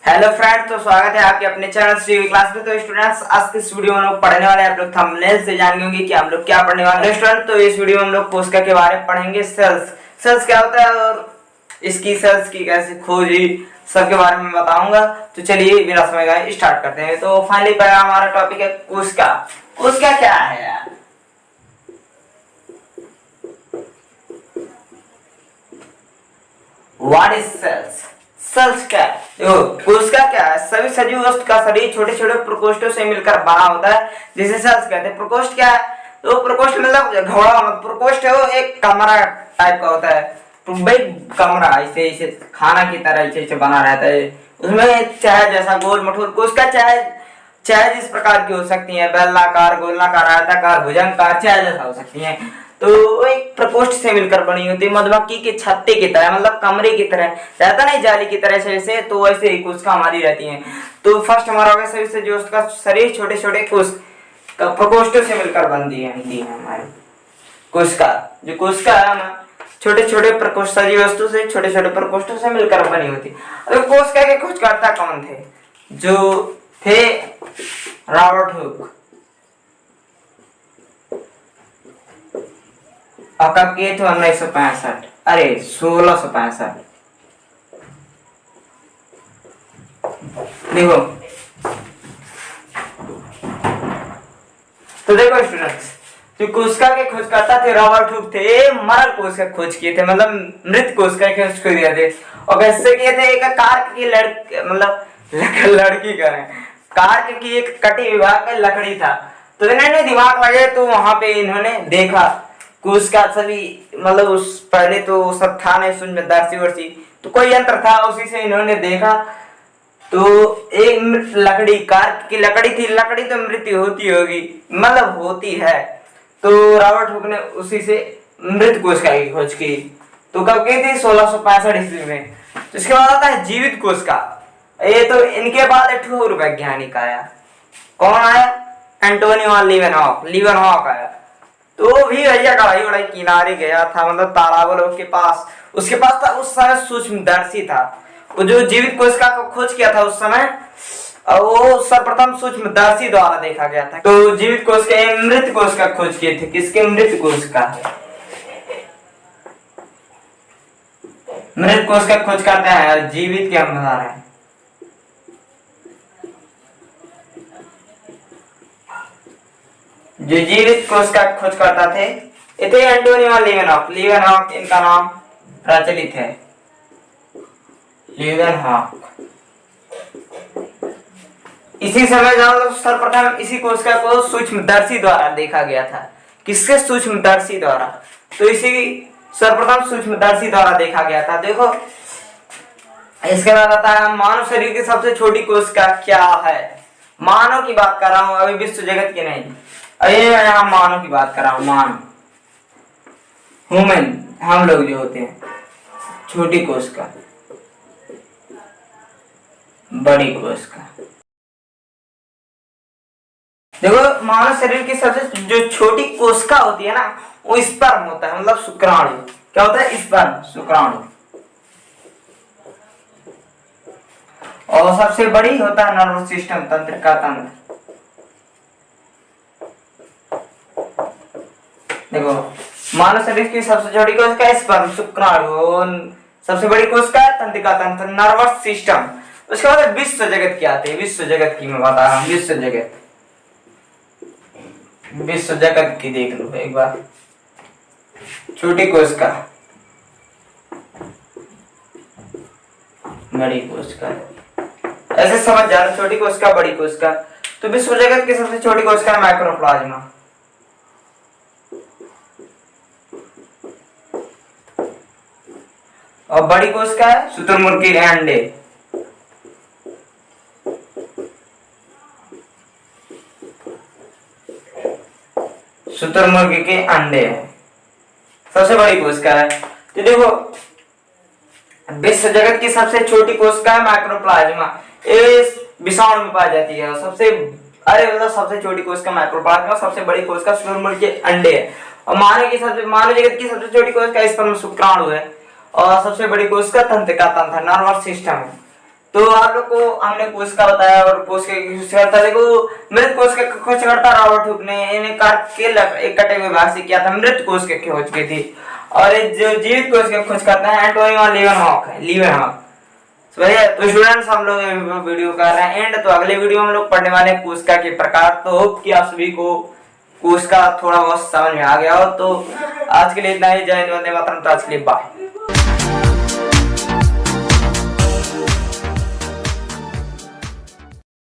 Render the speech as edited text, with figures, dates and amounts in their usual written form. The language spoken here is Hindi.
हेलो फ्रेंड्स, तो स्वागत है आपके अपने चैनल श्री क्लास में। तो स्टूडेंट्स, आज के इस वीडियो में हम लोग पढ़ने वाले हैं, आप लोग थंबनेल से जान होंगे कि हम लोग क्या पढ़ने वाले हैं। स्टूडेंट, तो इस वीडियो में हम लोग कोशिका के बारे में पढ़ेंगे। सेल्स सेल्स क्या होता है और इसकी सेल्स की कैसे खोजी, सबके बारे में बताऊंगा। तो चलिए बिना समय गए स्टार्ट करते हैं। तो फाइनली पहला हमारा टॉपिक है कोशिका। कोशिका क्या है यार? What is sales? सेल्स क्या है? देखो, कोशिका क्या है? सभी सजीव वस्तु का शरीर छोटे छोटे प्रकोष्ठों से मिलकर बना होता है, जिसे सेल्स कहते हैं। प्रकोष्ठ क्या है? तो प्रकोष्ठ मतलब घोड़ा, प्रकोष्ठ है वो एक कमरा टाइप का होता है। तो भाई कमरा ऐसे ऐसे खाना की तरह ऐसे ऐसे बना रहता है, उसमें चाहे जैसा गोल मठोर कोशिका चाहे चाहे जिस प्रकार की हो सकती है, बेलनाकार, गोलाकार, आयताकार, भुजंगकार, चाहे जैसा हो सकती है। तो एक प्रकोष्ठ से मिलकर बनी होती है, मधुमक्खी के छत्ते की तरह, मतलब कमरे की तरह रहता नहीं, जाली की तरह से, तो वैसे ही कोशिका हमारी रहती है। तो फर्स्ट हमारा होगा सभी से जो उसका शरीर छोटे छोटे प्रकोष्ठों से मिलकर बनती है हमारी कोशिका। जो कोशिका है ना, छोटे छोटे प्रकोष्ठ, सजीव वस्तु से छोटे छोटे प्रकोष्ठों से मिलकर बनी होती है। अब कोशिका के खोजकर्ता कौन थे? जो थे रॉबर्ट हुक। और कब किए थे? 1965, अरे 1665। देखो, तो देखो स्टूडेंट्स, जो कोशिका के खोजकर्ता थे रॉबर्ट हुक थे। मरल कोशिका खोज किए थे, मतलब मृत कोशिका के खोज किए थे। और कैसे किए थे? एक कार्क की लड़की करें, कार्क की एक कटी विभाग में लकड़ी था, तो इन्होंने दिमाग लगे, तो वहां पे इन्होंने देखा कोशिका सभी, मतलब उस पहले तो सब था नहीं सुन दर्शी वर्सी, तो कोई यंत्र था, उसी से इन्होंने देखा। तो एक लकड़ी, कार्क की लकड़ी थी, लकड़ी तो मृत्यु होती होगी, मतलब होती है। तो रॉबर्ट हुक ने उसी से मृत कोशिका की खोज की। तो कब की थी? 1665 ईस्वी में। तो इसके बाद आता है जीवित कोशिका। ये तो इनके बाद एक और वैज्ञानिक आया। कौन आया? एंटोनियो लीवेनहॉक आया। तो भी भैया कढ़ाई वढ़ाई किनारे गया था, मतलब तालाबों के पास, उसके पास था उस समय सूक्ष्मदर्शी था। वो जो जीवित कोशिका को खोज किया था उस समय, वो सर्वप्रथम सूक्ष्मदर्शी द्वारा देखा गया था। तो जीवित कोशिका, मृत कोशिका खोज किए थे। किसके? मृत कोशिका। मृत कोशिका खोज करते हैं, जीवित के हम बता रहे हैं। जो जीवित कोशिका खोज करता थे इथे एंटोनियो लीवेनहॉक इनका नाम प्रचलित है, लीवेनहॉक। इसी समय सर्वप्रथम इसी कोशिका को सूक्ष्मदर्शी द्वारा देखा गया था। किसके? सूक्ष्मदर्शी द्वारा। तो इसी सर्वप्रथम सूक्ष्मदर्शी द्वारा देखा गया था। देखो, इसके बाद आता है मानव शरीर की सबसे छोटी कोशिका क्या है? मानव की बात कर रहा हूं, अभी विश्व जगत की नहीं। अरे मैं यहाँ मानव की बात कर रहा हूँ, मानव, ह्यूमन, हम लोग जो होते हैं। छोटी कोशिका, बड़ी कोशिका। देखो, मानव शरीर की सबसे जो छोटी कोशिका होती है ना, वो स्पर्म होता है, मतलब शुक्राणु। क्या होता है? स्पर्म, शुक्राणु। और सबसे बड़ी होता है नर्वस सिस्टम, तंत्रिका तंत्र। देखो, मानव शरीर की सबसे छोटी कोशिका स्पर्म, शुक्राणु, सबसे बड़ी कोशिका तंत्रिका तंत्र, नर्वस सिस्टम। उसके बाद विश्व जगत क्या आते हैं? विश्व जगत की मैं बता रहा हूँ। विश्व जगत की देख लो एक बार। छोटी कोशिका, बड़ी कोशिका, ऐसे समझ जाना, छोटी कोशिका, बड़ी कोशिका। तो विश्व जगत की सबसे छोटी कोशिका है माइक्रोप्लाज्मा। और बड़ी कोशिका है शुतुरमुर्ग के अंडे। शुतुरमुर्ग के अंडे है सबसे बड़ी कोशिका है। तो देखो, विश्व जगत की सबसे छोटी कोशिका है माइक्रोप्लाज्मा। ये विषाणु में पाई जाती है। सबसे छोटी कोशिका माइक्रोप्लाज्मा, सबसे बड़ी कोशिका शुतुरमुर्ग के अंडे है। और मानव जगत की सबसे छोटी कोशिका स्पर्म, शुक्राणु है। और सबसे बड़ी कोशिका तंत्रिका तंत्र, नर्वस सिस्टम है। तो आप लोग को हमने कोशिका बताया और कोशिका की खोज करता, देखो मृत कोशिका की खोज करता रॉबर्ट हुक ने इन्हें कार के एक कटे हुए भाग से किया था, मृत कोशिका की खोज की थी। और जो जीवित कोशिका की खोज करता है एंटोनी लीवेनहॉक। तो स्टूडेंट्स हम लोग वीडियो कर रहे हैं एंड, तो अगले वीडियो में हम लोग पढ़ने वाले हैं कोशिका के प्रकार। तो होप कि आप सभी को कोशिका थोड़ा बहुत समझ में आ गया हो। तो आज के लिए इतना ही, जय हिंद, वंदे मातरम। तो आज के लिए बाय।